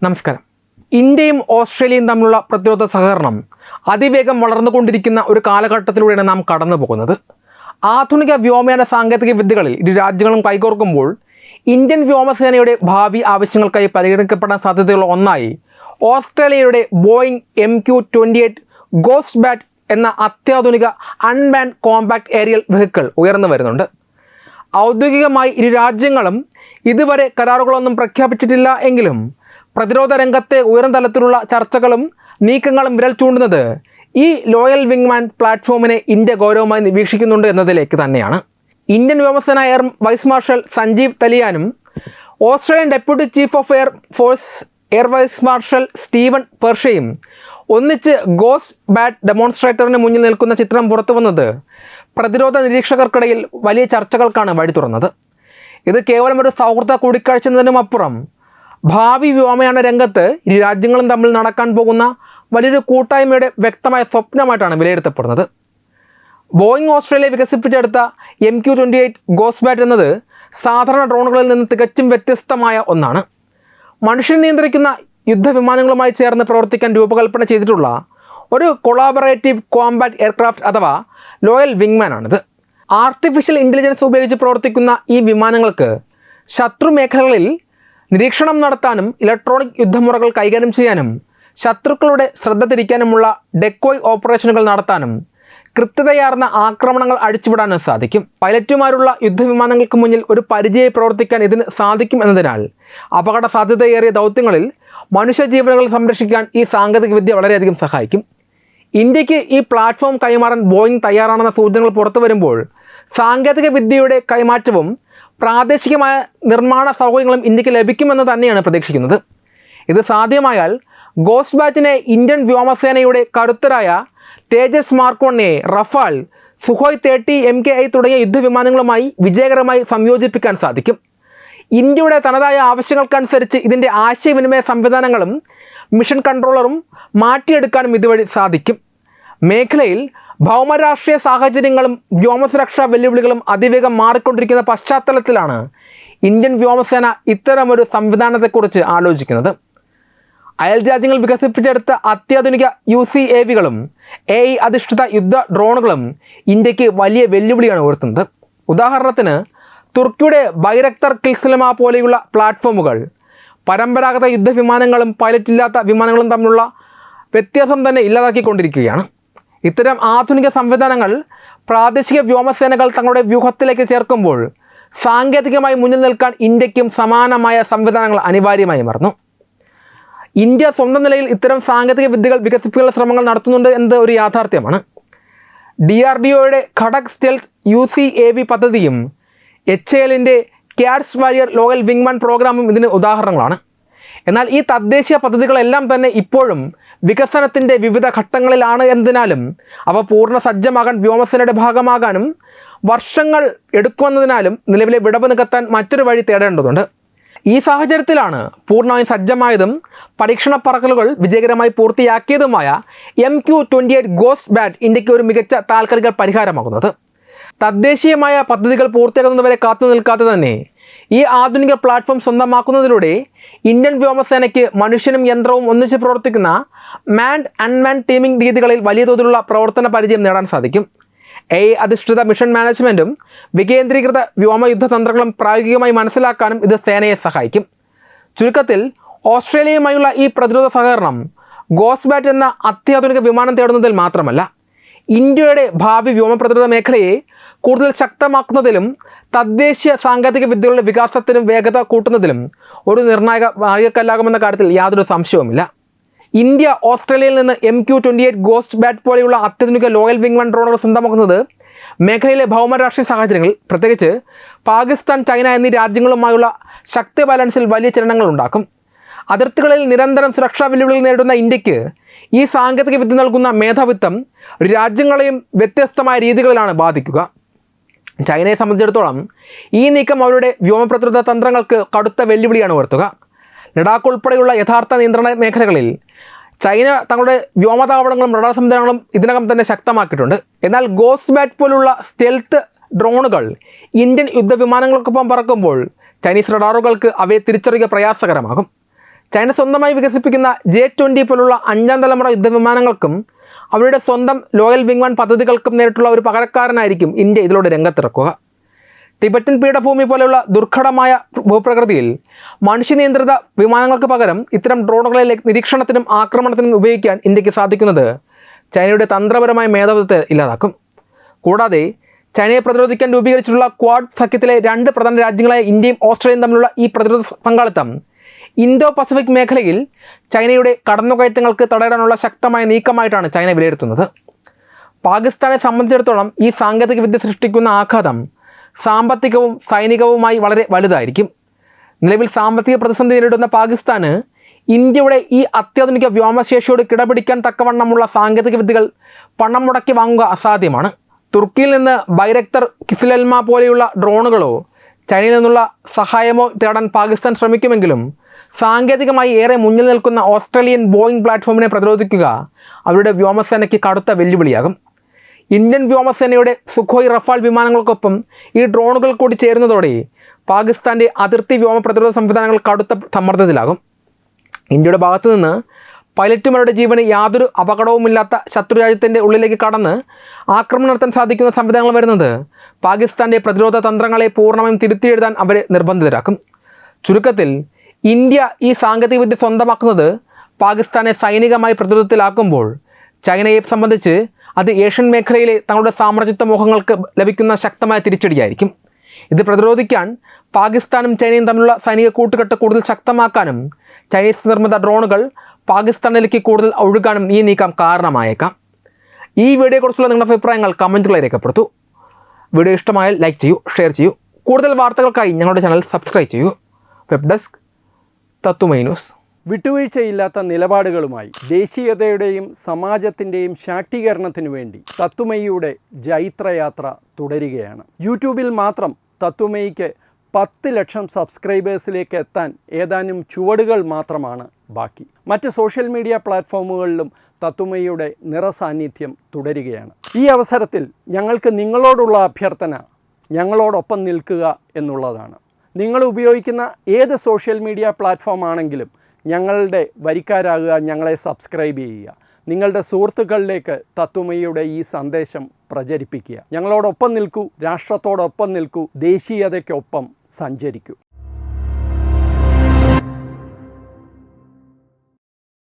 നമസ്കാരം. ഇന്ത്യയും ഓസ്ട്രേലിയയും തമ്മിലുള്ള പ്രതിരോധ സഹകരണം അതിവേഗം വളർന്നുകൊണ്ടിരിക്കുന്ന ഒരു കാലഘട്ടത്തിലൂടെയാണ് നാം കടന്നു പോകുന്നത്. ആധുനിക വ്യോമയാന സാങ്കേതിക വിദ്യകളിൽ ഇരു രാജ്യങ്ങളും കൈകോർക്കുമ്പോൾ ഇന്ത്യൻ വ്യോമസേനയുടെ ഭാവി ആവശ്യങ്ങൾക്കായി പരിഗണിക്കപ്പെടാൻ സാധ്യതയുള്ള ഒന്നായി ഓസ്ട്രേലിയയുടെ ബോയിങ് MQ-28 ഗോസ്റ്റ് ബാറ്റ് എന്ന അത്യാധുനിക അൺമാൻഡ് കോമ്പാക്ട് ഏരിയൽ വെഹിക്കിൾ ഉയർന്നു വരുന്നുണ്ട്. ഔദ്യോഗികമായി ഇരു രാജ്യങ്ങളും ഇതുവരെ കരാറുകളൊന്നും പ്രഖ്യാപിച്ചിട്ടില്ല എങ്കിലും പ്രതിരോധ രംഗത്തെ ഉയർന്ന തലത്തിലുള്ള ചർച്ചകളും നീക്കങ്ങളും വിരൽ ചൂണ്ടുന്നത് ഈ ലോയൽ വിങ്മാൻ പ്ലാറ്റ്ഫോമിനെ ഇന്ത്യ ഗൗരവമായി നിരീക്ഷിക്കുന്നുണ്ട് എന്നതിലേക്ക് തന്നെയാണ്. ഇന്ത്യൻ വ്യോമസേന എയർ വൈസ് മാർഷൽ സഞ്ജീവ് തലിയാനും Australian deputy chief of air force air vice marshal Steven പെർഷയും ഒന്നിച്ച് ഗോസ്റ്റ് ബാറ്റ് ഡെമോൺസ്ട്രേറ്ററിന് മുന്നിൽ നിൽക്കുന്ന ചിത്രം പുറത്തു വന്നത് പ്രതിരോധ നിരീക്ഷകർക്കിടയിൽ വലിയ ചർച്ചകൾക്കാണ് വഴി തുറന്നത്. ഇത് കേവലം ഒരു സൗഹൃദ കൂടിക്കാഴ്ച എന്നതിനുമപ്പുറം ഭാവി വ്യോമയാന രംഗത്ത് ഇരു രാജ്യങ്ങളും തമ്മിൽ നടക്കാൻ പോകുന്ന വലിയൊരു കൂട്ടായ്മയുടെ വ്യക്തമായ സ്വപ്നമായിട്ടാണ് വിലയിരുത്തപ്പെടുന്നത്. ബോയിങ് ഓസ്ട്രേലിയ വികസിപ്പിച്ചെടുത്ത MQ-28 ഗോസ്റ്റ് ബാറ്റ് എന്നത് സാധാരണ ഡ്രോണുകളിൽ നിന്ന് തികച്ചും വ്യത്യസ്തമായ ഒന്നാണ്. മനുഷ്യൻ നിയന്ത്രിക്കുന്ന യുദ്ധവിമാനങ്ങളുമായി ചേർന്ന് പ്രവർത്തിക്കാൻ രൂപകൽപ്പന ചെയ്തിട്ടുള്ള ഒരു കൊളാബറേറ്റീവ് കോമ്പാറ്റ് എയർക്രാഫ്റ്റ് അഥവാ ലോയൽ വിങ്മാനാണിത്. ആർട്ടിഫിഷ്യൽ ഇൻ്റലിജൻസ് ഉപയോഗിച്ച് പ്രവർത്തിക്കുന്ന ഈ വിമാനങ്ങൾക്ക് ശത്രു മേഖലകളിൽ നിരീക്ഷണം നടത്താനും ഇലക്ട്രോണിക് യുദ്ധമുറകൾ കൈകാര്യം ചെയ്യാനും ശത്രുക്കളുടെ ശ്രദ്ധ തിരിക്കാനുമുള്ള ഡെക്കോയ് ഓപ്പറേഷനുകൾ നടത്താനും കൃത്യതയാർന്ന ആക്രമണങ്ങൾ അഴിച്ചുവിടാനും സാധിക്കും. പൈലറ്റുമാരുള്ള യുദ്ധവിമാനങ്ങൾക്ക് മുന്നിൽ ഒരു പരിചയമായി പ്രവർത്തിക്കാൻ ഇതിന് സാധിക്കും എന്നതിനാൽ അപകട സാധ്യതയേറിയ ദൗത്യങ്ങളിൽ മനുഷ്യജീവനുകൾ സംരക്ഷിക്കാൻ ഈ സാങ്കേതികവിദ്യ വളരെയധികം സഹായിക്കും. ഇന്ത്യക്ക് ഈ പ്ലാറ്റ്ഫോം കൈമാറാൻ ബോയിങ് തയ്യാറാണെന്ന സൂചനകൾ പുറത്തു വരുമ്പോൾ സാങ്കേതിക വിദ്യയുടെ കൈമാറ്റവും പ്രാദേശികമായ നിർമ്മാണ സൗകര്യങ്ങളും ഇന്ത്യക്ക് ലഭിക്കുമെന്ന് തന്നെയാണ് പ്രതീക്ഷിക്കുന്നത്. ഇത് സാധ്യമായാൽ ഗോസ്റ്റ് ബാറ്റിനെ ഇന്ത്യൻ വ്യോമസേനയുടെ കരുത്തരായ Tejas mark 1A, Rafale, Sukhoi 30 MKI തുടങ്ങിയ യുദ്ധവിമാനങ്ങളുമായി വിജയകരമായി സംയോജിപ്പിക്കാൻ സാധിക്കും. ഇന്ത്യയുടെ തനതായ ആവശ്യങ്ങൾക്കനുസരിച്ച് ഇതിൻ്റെ ആശയവിനിമയ സംവിധാനങ്ങളും മിഷൻ കൺട്രോളറും മാറ്റിയെടുക്കാനും ഇതുവഴി സാധിക്കും. മേഖലയിൽ ഭൗമരാഷ്ട്രീയ സാഹചര്യങ്ങളും വ്യോമസുരക്ഷാ വെല്ലുവിളികളും അതിവേഗം മാറിക്കൊണ്ടിരിക്കുന്ന പശ്ചാത്തലത്തിലാണ് ഇന്ത്യൻ വ്യോമസേന ഇത്തരമൊരു സംവിധാനത്തെക്കുറിച്ച് ആലോചിക്കുന്നത്. അയൽ രാജ്യങ്ങൾ വികസിപ്പിച്ചെടുത്ത അത്യാധുനിക UCAVകളും AI അധിഷ്ഠിത യുദ്ധ ഡ്രോണുകളും ഇന്ത്യക്ക് വലിയ വെല്ലുവിളിയാണ് ഉയർത്തുന്നത്. ഉദാഹരണത്തിന് തുർക്കിയുടെ ബൈരക്തർ കിൽസിലമ പോലെയുള്ള പ്ലാറ്റ്ഫോമുകൾ പരമ്പരാഗത യുദ്ധവിമാനങ്ങളും പൈലറ്റില്ലാത്ത വിമാനങ്ങളും തമ്മിലുള്ള വ്യത്യാസം തന്നെ ഇല്ലാതാക്കിക്കൊണ്ടിരിക്കുകയാണ്. ഇത്തരം ആധുനിക സംവിധാനങ്ങൾ പ്രാദേശിക വ്യോമസേനകൾ തങ്ങളുടെ വ്യൂഹത്തിലേക്ക് ചേർക്കുമ്പോൾ സാങ്കേതികമായി മുന്നിൽ നിൽക്കാൻ ഇന്ത്യക്കും സമാനമായ സംവിധാനങ്ങൾ അനിവാര്യമായി മാറുന്നു. ഇന്ത്യ സ്വന്തം നിലയിൽ ഇത്തരം സാങ്കേതിക വിദ്യകൾ വികസിപ്പിക്കാനുള്ള ശ്രമങ്ങൾ നടത്തുന്നുണ്ട് എന്നത് ഒരു യാഥാർത്ഥ്യമാണ്. DRDOയുടെ ഖടക് സ്റ്റെൽത്ത് UCAV പദ്ധതിയും HALൻ്റെ ക്യാറ്റ്സ് വാരിയർ ലോയൽ വിങ്മാൻ പ്രോഗ്രാമും ഇതിന് ഉദാഹരണങ്ങളാണ്. എന്നാൽ ഈ തദ്ദേശീയ പദ്ധതികളെല്ലാം തന്നെ ഇപ്പോഴും വികസനത്തിൻ്റെ വിവിധ ഘട്ടങ്ങളിലാണ് എന്നതിനാലും അവ പൂർണ്ണ സജ്ജമാകാൻ വ്യോമസേനയുടെ ഭാഗമാകാനും വർഷങ്ങൾ എടുക്കുമെന്നതിനാലും നിലവിലെ വിടവ് നികത്താൻ മറ്റൊരു വഴി തേടേണ്ടതുണ്ട്. ഈ സാഹചര്യത്തിലാണ് പൂർണ്ണമായും സജ്ജമായതും പരീക്ഷണ പറക്കലുകൾ വിജയകരമായി പൂർത്തിയാക്കിയതുമായ MQ-28 ഗോസ്റ്റ് ബാറ്റ് ഇന്ത്യക്ക് ഒരു മികച്ച താൽക്കാലിക പരിഹാരമാകുന്നത്. തദ്ദേശീയമായ പദ്ധതികൾ പൂർത്തിയാക്കുന്നതുവരെ കാത്തു നിൽക്കാതെ തന്നെ ഈ ആധുനിക പ്ലാറ്റ്ഫോം സ്വന്തമാക്കുന്നതിലൂടെ ഇന്ത്യൻ വ്യോമസേനയ്ക്ക് മനുഷ്യനും യന്ത്രവും ഒന്നിച്ച് പ്രവർത്തിക്കുന്ന മാൻഡ് അൺമാൻഡ് ടീമിംഗ് രീതികളിൽ വലിയ തോതിലുള്ള പ്രവർത്തന പരിചയം നേടാൻ സാധിക്കും. AI അധിഷ്ഠിത മിഷൻ മാനേജ്മെൻറ്റും വികേന്ദ്രീകൃത വ്യോമയുദ്ധ തന്ത്രങ്ങളും പ്രായോഗികമായി മനസ്സിലാക്കാനും ഇത് സേനയെ സഹായിക്കും. ചുരുക്കത്തിൽ ഓസ്ട്രേലിയയുമായുള്ള ഈ പ്രതിരോധ സഹകരണം ഗോസ്റ്റ് ബാറ്റ് എന്ന അത്യാധുനിക വിമാനം തേടുന്നതിൽ മാത്രമല്ല, ഇന്ത്യയുടെ ഭാവി വ്യോമ പ്രതിരോധ മേഖലയെ കൂടുതൽ ശക്തമാക്കുന്നതിലും തദ്ദേശീയ സാങ്കേതിക വിദ്യകളുടെ വികാസത്തിനും വേഗത കൂട്ടുന്നതിലും ഒരു നിർണായക നാഴികക്കല്ലാകുമെന്ന കാര്യത്തിൽ യാതൊരു സംശയവുമില്ല. ഇന്ത്യ ഓസ്ട്രേലിയയിൽ നിന്ന് MQ-28 ഗോസ്റ്റ് ബാറ്റ് പോലെയുള്ള അത്യാധുനിക ലോയൽ വിങ്മാൻ ഡ്രോണുകൾ സ്വന്തമാക്കുന്നത് മേഖലയിലെ ഭൗമരാഷ്ട്രീയ സാഹചര്യങ്ങൾ, പ്രത്യേകിച്ച് പാകിസ്ഥാൻ, ചൈന എന്നീ രാജ്യങ്ങളുമായുള്ള ശക്തി ബാലൻസിൽ വലിയ ചലനങ്ങൾ ഉണ്ടാക്കും. അതിർത്തികളിൽ നിരന്തരം സുരക്ഷാ വെല്ലുവിളികൾ നേരിടുന്ന ഇന്ത്യക്ക് ഈ സാങ്കേതിക വിദ്യ നൽകുന്ന മേധാവിത്വം രാജ്യങ്ങളെയും വ്യത്യസ്തമായ രീതികളിലാണ് ബാധിക്കുക. ചൈനയെ സംബന്ധിച്ചിടത്തോളം ഈ നീക്കം അവരുടെ വ്യോമ പ്രതിരോധ തന്ത്രങ്ങൾക്ക് കടുത്ത വെല്ലുവിളിയാണ് ഉയർത്തുക. ലഡാക്ക് ഉൾപ്പെടെയുള്ള യഥാർത്ഥ നിയന്ത്രണ മേഖലകളിൽ ചൈന തങ്ങളുടെ വ്യോമതാവളങ്ങളും റഡാർ സംവിധാനങ്ങളും ഇതിനകം തന്നെ ശക്തമാക്കിയിട്ടുണ്ട്. എന്നാൽ ഗോസ്റ്റ് ബാറ്റ് പോലുള്ള സ്റ്റെൽത്ത് ഡ്രോണുകൾ ഇന്ത്യൻ യുദ്ധവിമാനങ്ങൾക്കൊപ്പം പറക്കുമ്പോൾ ചൈനീസ് റഡാറുകൾക്ക് അവയെ തിരിച്ചറിയുക പ്രയാസകരമാകും. ചൈന സ്വന്തമായി വികസിപ്പിക്കുന്ന J-20 പോലുള്ള 5ാം തലമുറ യുദ്ധവിമാനങ്ങൾക്കും അവരുടെ സ്വന്തം ലോയൽ വിങ് വൺ പദ്ധതികൾക്കും നേരിട്ടുള്ള ഒരു പകരക്കാരനായിരിക്കും ഇന്ത്യ ഇതിലൂടെ രംഗത്തിറക്കുക. ടിബറ്റൻ പീഠഭൂമി പോലെയുള്ള ദുർഘടമായ ഭൂപ്രകൃതിയിൽ മനുഷ്യനിയന്ത്രിത വിമാനങ്ങൾക്ക് പകരം ഇത്തരം ഡ്രോണുകളെ നിരീക്ഷണത്തിനും ആക്രമണത്തിനും ഉപയോഗിക്കാൻ ഇന്ത്യക്ക് സാധിക്കുന്നത് ചൈനയുടെ തന്ത്രപരമായ മേധാവിത്വത്തെ ഇല്ലാതാക്കും. കൂടാതെ ചൈനയെ പ്രതിരോധിക്കാൻ രൂപീകരിച്ചിട്ടുള്ള ക്വാഡ് സഖ്യത്തിലെ 2 പ്രധാന രാജ്യങ്ങളായ ഇന്ത്യയും ഓസ്ട്രേലിയയും തമ്മിലുള്ള ഈ പ്രതിരോധ പങ്കാളിത്തം ഇന്തോ പസഫിക് മേഖലയിൽ ചൈനയുടെ കടന്നുകയറ്റങ്ങൾക്ക് തടയിടാനുള്ള ശക്തമായ നീക്കമായിട്ടാണ് ചൈന വിലയിരുത്തുന്നത്. പാകിസ്ഥാനെ സംബന്ധിച്ചിടത്തോളം ഈ സാങ്കേതികവിദ്യ സൃഷ്ടിക്കുന്ന ആഘാതം സാമ്പത്തികവും സൈനികവുമായി വളരെ വലുതായിരിക്കും. നിലവിൽ സാമ്പത്തിക പ്രതിസന്ധി നേരിടുന്ന പാകിസ്ഥാന് ഇന്ത്യയുടെ ഈ അത്യാധുനിക വ്യോമശേഷിയോട് കിടപിടിക്കാൻ തക്കവണ്ണമുള്ള സാങ്കേതികവിദ്യകൾ പണം മുടക്കി വാങ്ങുക അസാധ്യമാണ്. തുർക്കിയിൽ നിന്ന് ബൈരക്തർ കിസിലെൽമ പോലെയുള്ള ഡ്രോണുകളോ ചൈനയിൽ നിന്നുള്ള സഹായമോ തേടാൻ പാകിസ്ഥാൻ ശ്രമിക്കുമെങ്കിലും സാങ്കേതികമായി ഏറെ മുന്നിൽ നിൽക്കുന്ന ഓസ്ട്രേലിയൻ ബോയിങ് പ്ലാറ്റ്ഫോമിനെ പ്രതിരോധിക്കുക അവരുടെ വ്യോമസേനയ്ക്ക് കടുത്ത വെല്ലുവിളിയാകും. ഇന്ത്യൻ വ്യോമസേനയുടെ സുഖോയ് റഫാൽ വിമാനങ്ങൾക്കൊപ്പം ഈ ഡ്രോണുകൾ കൂടി ചേരുന്നതോടെ പാകിസ്ഥാൻ്റെ അതിർത്തി വ്യോമ പ്രതിരോധ സംവിധാനങ്ങൾ കടുത്ത സമ്മർദ്ദത്തിലാകും. ഇന്ത്യയുടെ ഭാഗത്തു നിന്ന് പൈലറ്റുമാരുടെ ജീവന് യാതൊരു അപകടവുമില്ലാത്ത ശത്രുരാജ്യത്തിൻ്റെ ഉള്ളിലേക്ക് കടന്ന് ആക്രമണം നടത്താൻ സാധിക്കുന്ന സംവിധാനങ്ങൾ വരുന്നത് പാകിസ്ഥാൻ്റെ പ്രതിരോധ തന്ത്രങ്ങളെ പൂർണ്ണമായും തിരുത്തിയെഴുതാൻ അവരെ നിർബന്ധിതരാക്കും. ചുരുക്കത്തിൽ ഇന്ത്യ ഈ സാങ്കേതികവിദ്യ സ്വന്തമാക്കുന്നത് പാകിസ്ഥാനെ സൈനികമായി പ്രതിരോധത്തിലാക്കുമ്പോൾ ചൈനയെ സംബന്ധിച്ച് അത് ഏഷ്യൻ മേഖലയിലെ തങ്ങളുടെ സാമ്രാജ്യത്വ മോഹങ്ങൾക്ക് ലഭിക്കുന്ന ശക്തമായ തിരിച്ചടിയായിരിക്കും. ഇത് പ്രതിരോധിക്കാൻ പാകിസ്ഥാനും ചൈനയും തമ്മിലുള്ള സൈനിക കൂട്ടുകെട്ട് കൂടുതൽ ശക്തമാക്കാനും ചൈനീസ് നിർമ്മിത ഡ്രോണുകൾ പാകിസ്ഥാനിലേക്ക് കൂടുതൽ ഒഴുകാനും ഈ നീക്കം കാരണമായേക്കാം. ഈ വീഡിയോയെക്കുറിച്ചുള്ള നിങ്ങളുടെ അഭിപ്രായങ്ങൾ കമൻറ്റുകളായി രേഖപ്പെടുത്തൂ. വീഡിയോ ഇഷ്ടമായാൽ ലൈക്ക് ചെയ്യൂ, ഷെയർ ചെയ്യൂ. കൂടുതൽ വാർത്തകൾക്കായി ഞങ്ങളുടെ ചാനൽ സബ്സ്ക്രൈബ് ചെയ്യൂ. വെബ് ഡെസ്ക് തത്തുമൈ ന്യൂസ്. വിട്ടുവീഴ്ചയില്ലാത്ത നിലപാടുകളുമായി ദേശീയതയുടെയും സമാജത്തിൻ്റെയും ശാക്തീകരണത്തിനു വേണ്ടി തത്തുമൈയുടെ ജൈത്രയാത്ര തുടരുകയാണ്. യൂട്യൂബിൽ മാത്രം തത്തുമൈക്ക് 10 ലക്ഷം സബ്സ്ക്രൈബേഴ്സിലേക്ക് എത്താൻ ഏതാനും ചുവടുകൾ മാത്രമാണ് ബാക്കി. മറ്റ് സോഷ്യൽ മീഡിയ പ്ലാറ്റ്ഫോമുകളിലും തത്തുമൈയുടെ നിറസാന്നിധ്യം തുടരുകയാണ്. ഈ അവസരത്തിൽ ഞങ്ങൾക്ക് നിങ്ങളോടുള്ള അഭ്യർത്ഥന ഞങ്ങളോടൊപ്പം നിൽക്കുക എന്നുള്ളതാണ്. നിങ്ങൾ ഉപയോഗിക്കുന്ന ഏത് സോഷ്യൽ മീഡിയ പ്ലാറ്റ്ഫോം ആണെങ്കിലും ഞങ്ങളുടെ വരിക്കാരാകുക, ഞങ്ങളെ സബ്സ്ക്രൈബ് ചെയ്യുക. നിങ്ങളുടെ സുഹൃത്തുക്കളിലേക്ക് തത്തുമൈയുടെ ഈ സന്ദേശം പ്രചരിപ്പിക്കുക. ഞങ്ങളോടൊപ്പം നിൽക്കൂ, രാഷ്ട്രത്തോടൊപ്പം നിൽക്കൂ, ദേശീയതയ്ക്കൊപ്പം സഞ്ചരിക്കൂ.